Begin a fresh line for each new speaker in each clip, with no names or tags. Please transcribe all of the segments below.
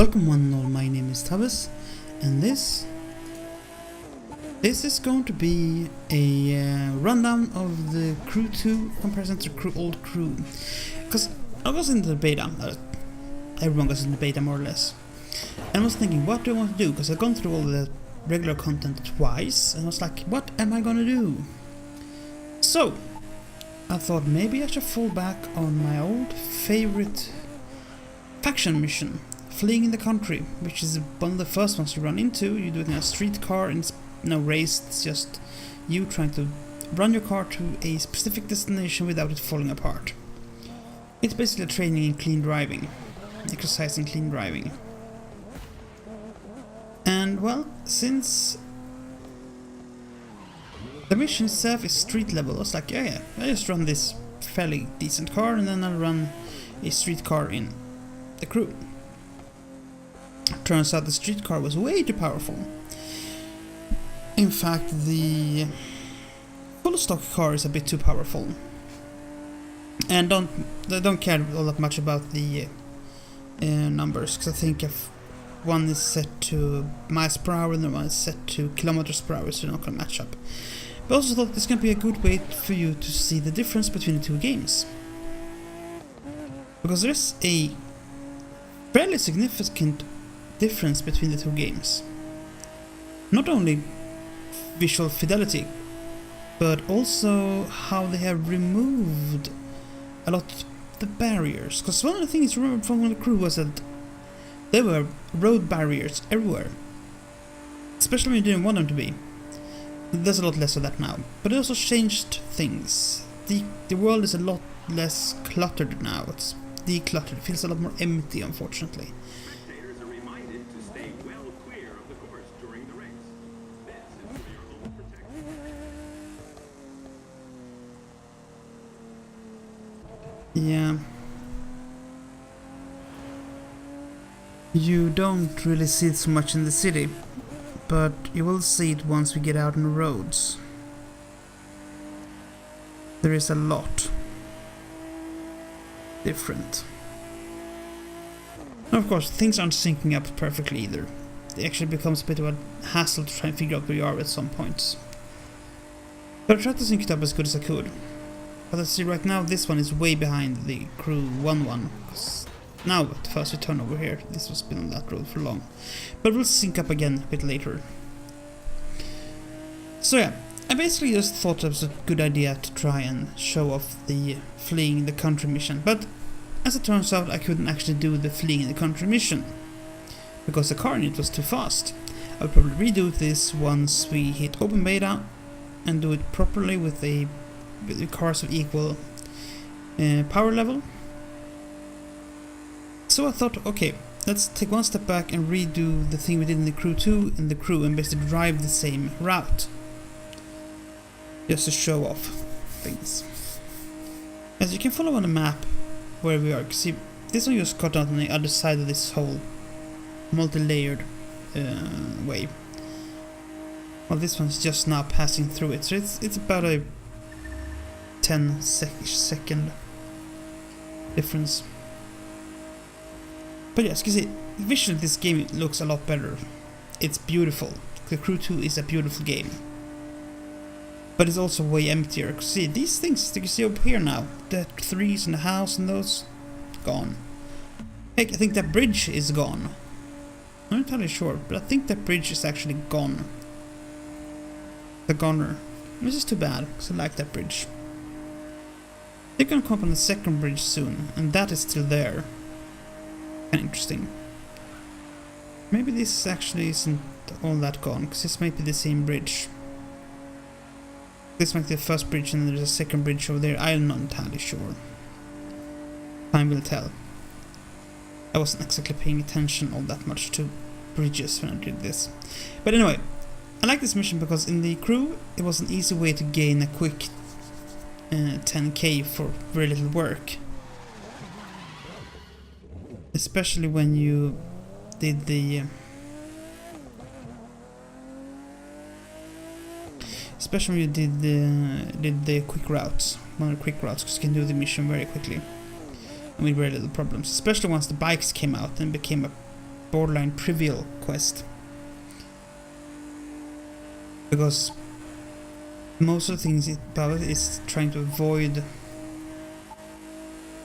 Welcome one and all, my name is Tawess, and this is going to be a rundown of the Crew 2 comparison to old Crew. Because I was in the beta, everyone was in the beta more or less, and I was thinking, what do I want to do? Because I've gone through all the regular content twice, and I was like, what am I gonna do? So I thought maybe I should fall back on my old favorite faction mission, fleeing in the country, which is one of the first ones you run into. You do it in a streetcar, and it's no race, it's just you trying to run your car to a specific destination without it falling apart. It's basically training in clean driving, exercising clean driving. And well, since the mission itself is street level, I was like, yeah, I just run this fairly decent car, and then I'll run a streetcar in the Crew. Turns out the streetcar was way too powerful. In fact, the full stock car is a bit too powerful. And don't care all that much about the numbers, because I think if one is set to miles per hour and the one is set to kilometers per hour, so you're not going to match up. But I also thought this can be a good way for you to see the difference between the two games, because there's a fairly significant difference between the two games. Not only visual fidelity, but also how they have removed a lot of the barriers. Because one of the things I remember from the Crew was that there were road barriers everywhere, especially when you didn't want them to be. There's a lot less of that now, but it also changed things. The world is a lot less cluttered now. It's decluttered. It feels a lot more empty, unfortunately.
Spectators are reminded to stay well clear of the course during the race. This is for your own protection.
Yeah. You don't really see it so much in the city, but you will see it once we get out on the roads. There is a lot different. And of course, things aren't syncing up perfectly either. It actually becomes a bit of a hassle to try and figure out where you are at some points. But I tried to sync it up as good as I could. But let's see, right now this one is way behind the Crew 1-1. Now, at first we turn over here. This was been on that road for long. But we'll sync up again a bit later. So yeah, I basically just thought it was a good idea to try and show off the fleeing the country mission. But as it turns out, I couldn't actually do the fleeing the country mission, because the car in it was too fast. I'll probably redo this once we hit open beta and do it properly with the cars of equal power level. So I thought, okay, let's take one step back and redo the thing we did in the Crew 2 in the Crew and basically drive the same route, just to show off things. As you can follow on the map where we are, see, this one just cut out on the other side of this whole multi-layered way. Well, this one's just now passing through it, so it's about a 10-second difference. But yes, you can see, visually this game looks a lot better. It's beautiful. The Crew 2 is a beautiful game. But it's also way emptier. See, these things you can see up here now, the trees and the house and those, gone. Heck, I think that bridge is gone. I'm not entirely sure, but I think that bridge is actually gone. The goner. Which is too bad, because I like that bridge. They're gonna come up on the second bridge soon, and that is still there. Kinda interesting. Maybe this actually isn't all that gone, because this might be the same bridge. This might be the first bridge and there's a second bridge over there. I'm not entirely sure. Time will tell. I wasn't exactly paying attention all that much to bridges when I did this. But anyway, I like this mission because in the Crew it was an easy way to gain a quick 10k for very little work. Especially when you did the quick routes, one of the quick routes, because you can do the mission very quickly and with very little problems. Especially once the bikes came out and became a borderline trivial quest. Because most of the things about it is trying to avoid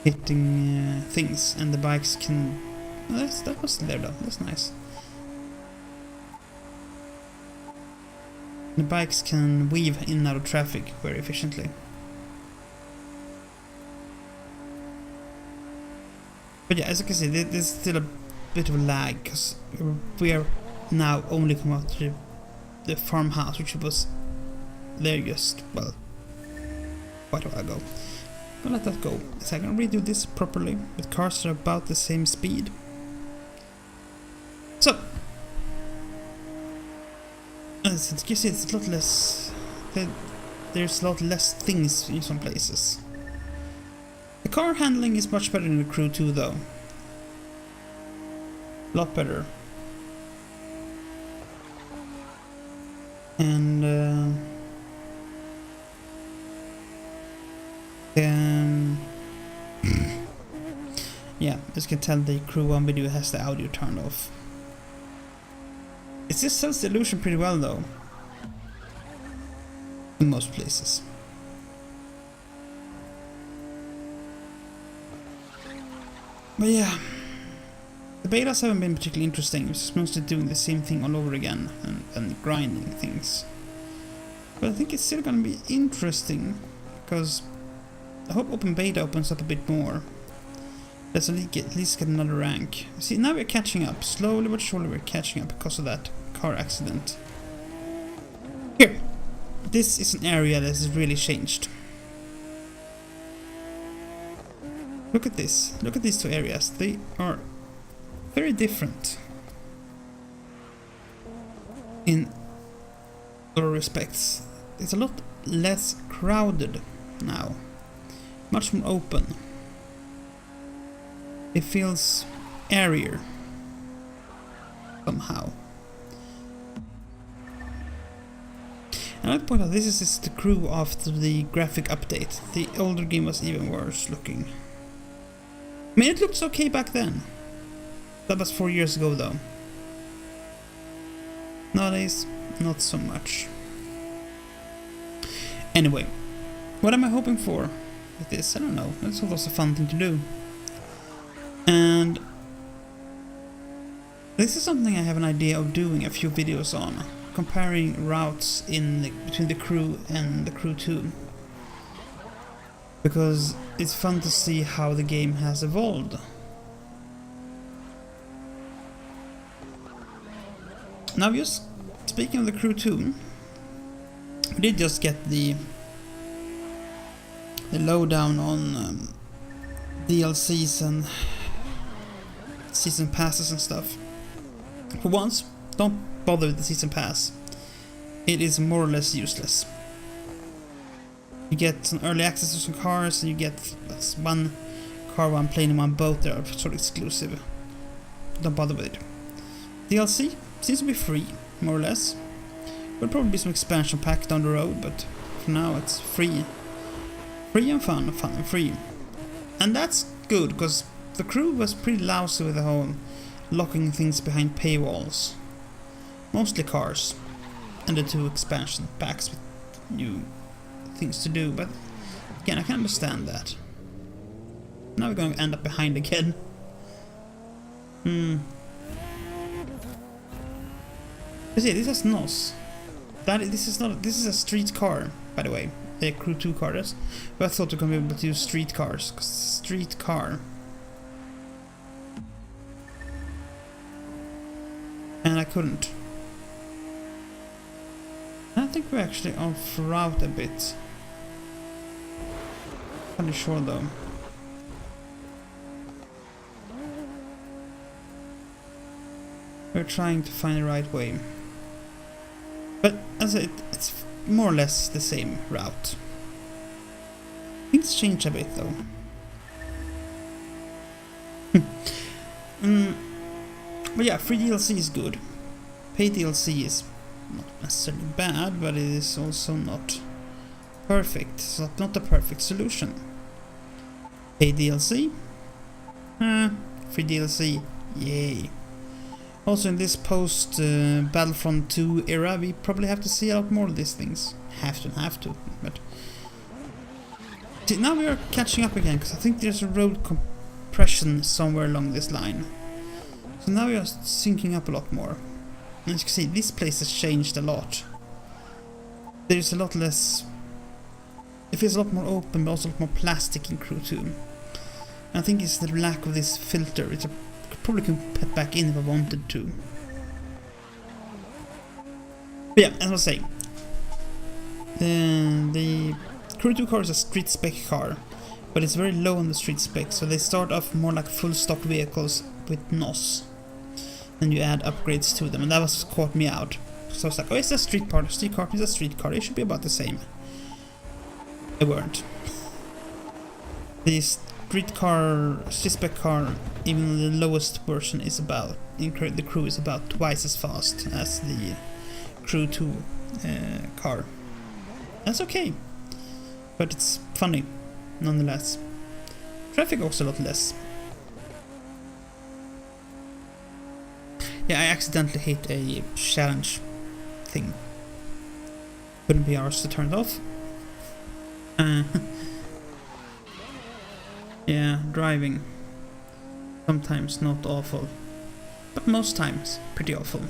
hitting things, and the bikes can... Well, that was there though, that's nice. The bikes can weave in and out of traffic very efficiently. But yeah, as you can see, there's still a bit of a lag, because we are now only come out to the farmhouse, which was there just, well, quite a while ago. I'll let that go, so I can redo this properly, with cars that are about the same speed. So, as you can see, it's a lot less, there's a lot less things in some places. The car handling is much better in the Crew 2 though. A lot better. And yeah, as you can tell, the Crew 1 video has the audio turned off. It just sells the illusion pretty well though, in most places. But yeah, the betas haven't been particularly interesting. It's mostly doing the same thing all over again and grinding things. But I think it's still gonna be interesting, because I hope open beta opens up a bit more. Let's at least get another rank. See, now we're catching up. Slowly but surely we're catching up because of that car accident. Here, this is an area that has really changed. Look at this. Look at these two areas. They are very different in other respects. It's a lot less crowded now. Much more open. It feels airier somehow. And I'd point out, this is the Crew after the graphic update. The older game was even worse looking. I mean, it looked okay back then. That was 4 years ago though. Nowadays, not so much. Anyway, what am I hoping for with this? I don't know. It's always a fun thing to do. And this is something I have an idea of doing a few videos on. Comparing routes between the Crew and the Crew 2. Because it's fun to see how the game has evolved. Now, just speaking of the Crew 2, we did just get the lowdown on DLCs and season passes and stuff. For once, don't bother with the season pass. It is more or less useless. You get some early access to some cars, and you get one car, one plane, and one boat that are sort of exclusive. Don't bother with it. DLC seems to be free, more or less. There'll probably be some expansion pack down the road, but for now it's free. Free and fun and free. And that's good, because the Crew was pretty lousy with the whole locking things behind paywalls. Mostly cars, and the 2 expansion packs with new things to do, but again, I can understand that. Now we're going to end up behind again. But see, this is NOS. This is a street car, by the way. A Crew 2 car, but I thought we were going to be able to use street cars, because street car. And I couldn't. I think we're actually off route a bit. Pretty sure though. We're trying to find the right way. But as it's more or less the same route. Things change a bit though. But yeah, free DLC is good. Paid DLC is not necessarily bad, but it is also not perfect. It's not a perfect solution. Paid DLC? Free DLC? Yay. Also in this post Battlefront 2 era, we probably have to see a lot more of these things. Have to, but... See, now we are catching up again, because I think there's a road compression somewhere along this line. So now we are syncing up a lot more. And as you can see, this place has changed a lot. There's a lot less... It feels a lot more open, but also a lot more plastic in Crew 2. And I think it's the lack of this filter. It's a probably can put back in if I wanted to. But yeah, as I was saying, the Crew 2 car is a street spec car, but it's very low on the street spec, so they start off more like full stock vehicles with NOS. And you add upgrades to them, and that was caught me out. So I was like, oh, it's a street car, it's a street car, it should be about the same. They weren't. The street spec car, even the lowest version is about, the Crew is about twice as fast as the Crew 2 car. That's okay, but it's funny nonetheless. Traffic also a lot less. Yeah, I accidentally hit a challenge thing. Couldn't be ours to turn it off. Yeah, driving. Sometimes not awful, but most times pretty awful.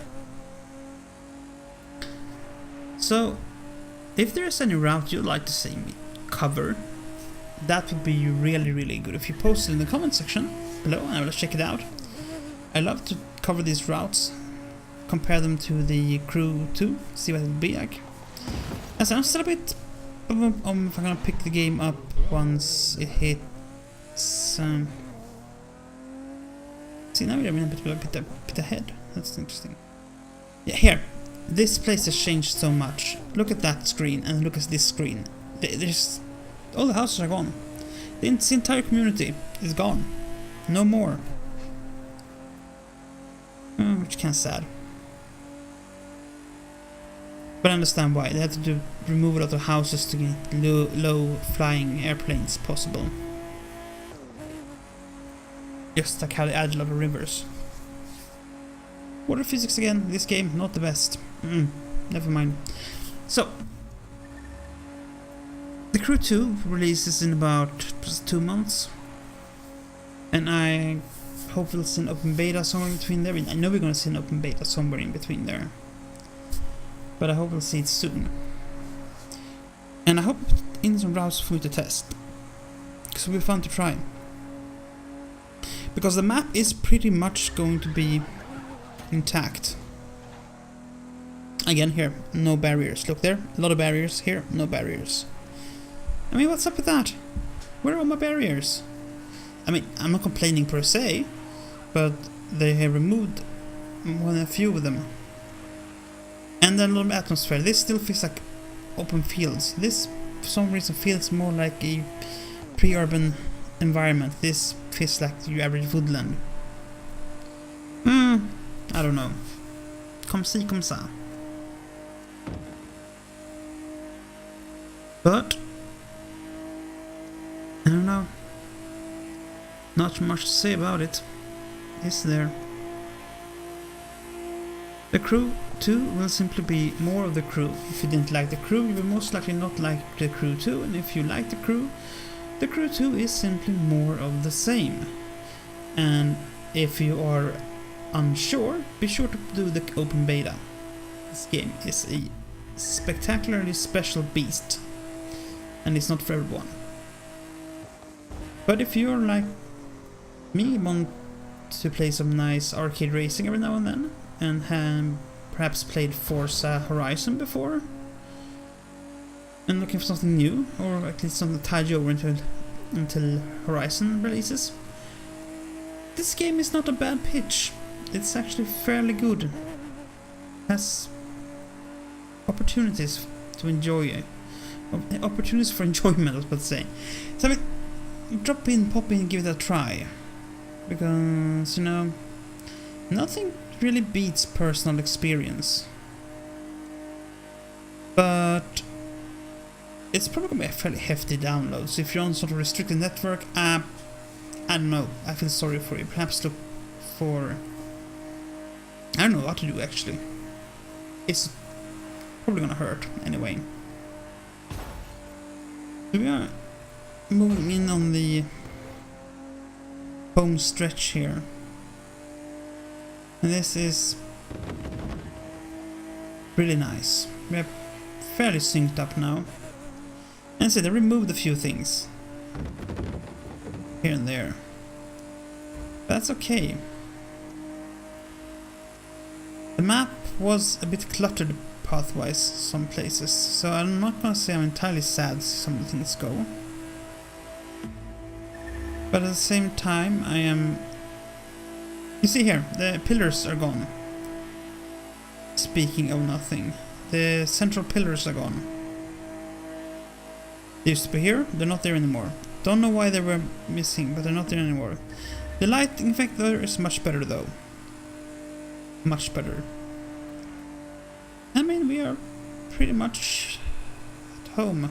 So, if there's any route you'd like to see me cover, that would be really good. If you post it in the comment section below, and I will check it out. I love to cover these routes, compare them to the Crew 2, see what it would be like. As I'm still a bit if I'm gonna pick the game up once it hits. See, now we're a bit ahead. That's interesting. Yeah, here. This place has changed so much. Look at that screen and look at this screen. There's all the houses are gone. The entire community is gone. No more. Which is kind of sad. But I understand why. They had to remove a lot of houses to get low flying airplanes possible. Just like how they added a lot of rivers. Water physics again, this game, not the best. Never mind. So, the Crew 2 releases in about 2 months. And I hope we'll see an open beta somewhere in between there. I know we're gonna see an open beta somewhere in between there. But I hope we'll see it soon. And I hope in some routes for you to test. Because it'll be fun to try. Because the map is pretty much going to be intact. Again, here, no barriers. Look there, a lot of barriers. Here, no barriers. I mean, what's up with that? Where are all my barriers? I mean, I'm not complaining per se, but they have removed a few of them. And then a lot of atmosphere. This still feels like open fields. This, for some reason, feels more like a pre-urban environment. This feels like your average woodland. I don't know. Comme ci, comme ça. But I don't know. Not much to say about it, is there? The Crew 2 will simply be more of the Crew. If you didn't like the Crew, you will most likely not like the Crew 2, and if you like the Crew 2 is simply more of the same. And if you are unsure, be sure to do the open beta. This game is a spectacularly special beast, and it's not for everyone. But if you're like me, want to play some nice arcade racing every now and then, and have perhaps played Forza Horizon before, and looking for something new, or at least something to tide you over until Horizon releases, this game is not a bad pitch. It's actually fairly good. It has opportunities to enjoy it. Opportunities for enjoyment, I was about to say. So I mean, drop in, pop in, give it a try. Because, you know, nothing really beats personal experience. But it's probably going to be a fairly hefty download. So if you're on sort of restricted network, I don't know, I feel sorry for you. Perhaps look for I don't know what to do actually. It's probably gonna hurt anyway. So we are moving in on the home stretch here. And this is really nice. We are fairly synced up now. And so they removed a few things here and there. That's okay. The map was a bit cluttered pathwise some places, so I'm not gonna say I'm entirely sad to see some of the things go. But at the same time I am... You see here, the pillars are gone. Speaking of nothing, the central pillars are gone. They used to be here, they're not there anymore. Don't know why they were missing, but they're not there anymore. The lighting effect there is much better though. Much better. I mean, we are pretty much at home.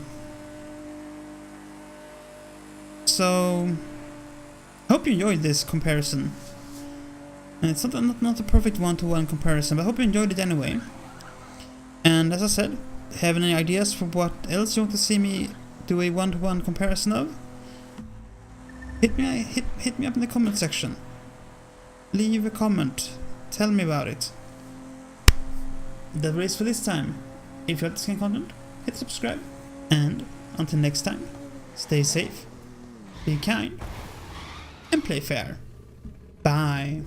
So, I hope you enjoyed this comparison. And it's not a perfect one-to-one comparison, but I hope you enjoyed it anyway. And as I said, have any ideas for what else you want to see me do a one-to-one comparison of? Hit me up in the comment section. Leave a comment. Tell me about it. That is for this time. If you like this kind of content, hit subscribe. And until next time, stay safe, be kind, and play fair. Bye.